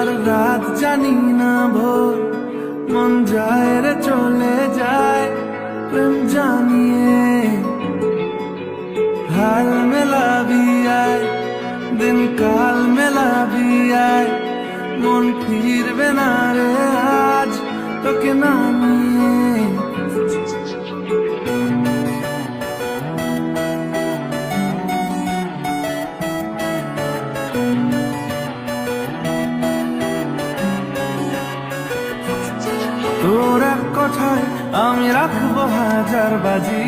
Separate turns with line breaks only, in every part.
আর রাত জানি না ভোর, মন যায় রে চলে যায় প্রেম জানিয়ে। হাল মেলাবি আয়, দিন কাল মেলাবি আয়, মন ফিরবে না রে আজ তোকে না নিয়ে। তোর এক কথায় আমি রাখবো হাজার বাজি,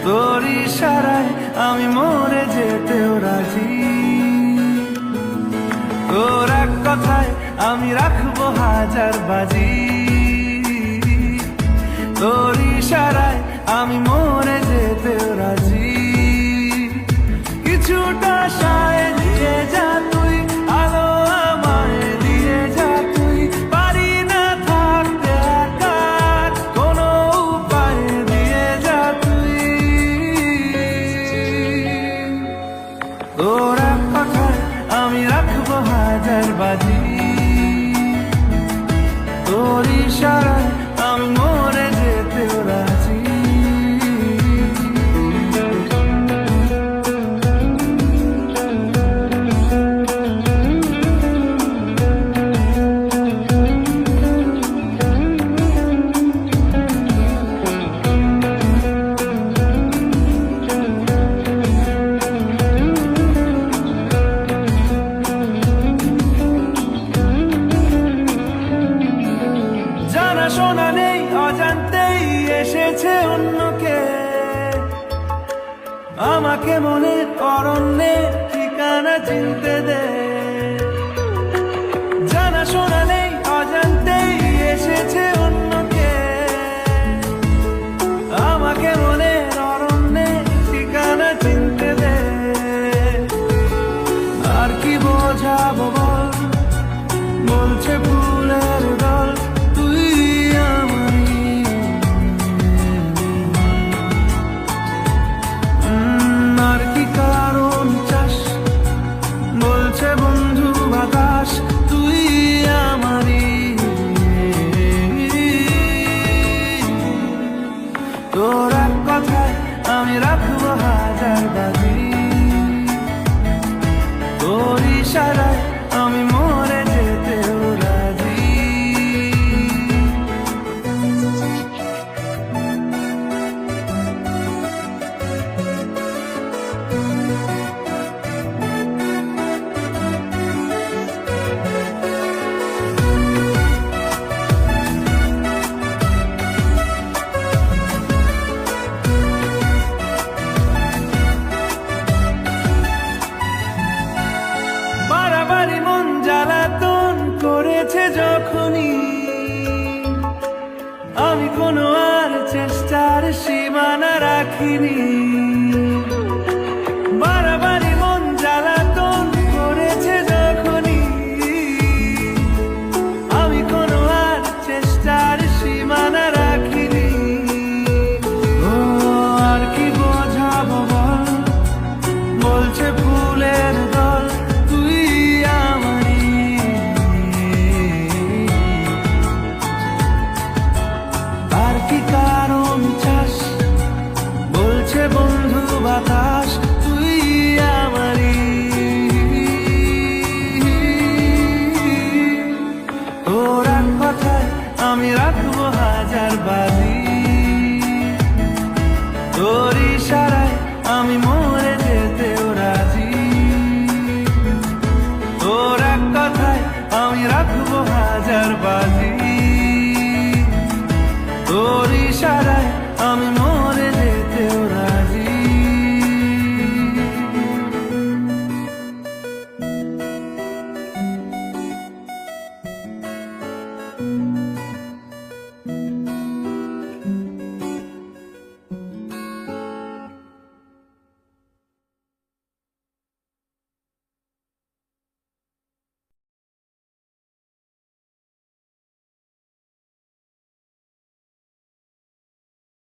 তোর ইশারায় আমি মরে যেতেও রাজি। তোর এক কথায় আমি রাখবো হাজার বাজি, তোর ইশারায় আমি মরে যেতেও রাজি। কিছুটা সায় দিয়ে যা তুই, আলো আমায় দিয়ে যা তুই, পারি না থাকতে একা, কোনো উপায় দিয়ে যা তুই। তোর এক কথায় আমি রাখবো হাজার বাজি, তোর ইশারায় আমি মরে যেতেও রাজি। শোনা নেই অজান্তেই এসেছে অন্যকে, আমাকে মনের অরণ্যে ঠিকানা চিনতে দে। জানা শোনা নেই অজান্তেই এসেছে অন্যকে, আমাকে মনের অরণ্যে ঠিকানা চিনতে দে। আর কি বোঝাবো বল, বলছে ফুলের দল তুই আমারই। আর কি কারণ চাস, বলছে বন্ধু বাতাস তুই আমারই। তোর এক কথায় আমি রাখবো হাজার বাজি, তোর ইশারায় আমি মরে যেতেও রাজি। বাড়াবাড়ি মন জ্বালাতন করেছে যখনই, আমি কোনো আর চেষ্টার সীমানা রাখিনি।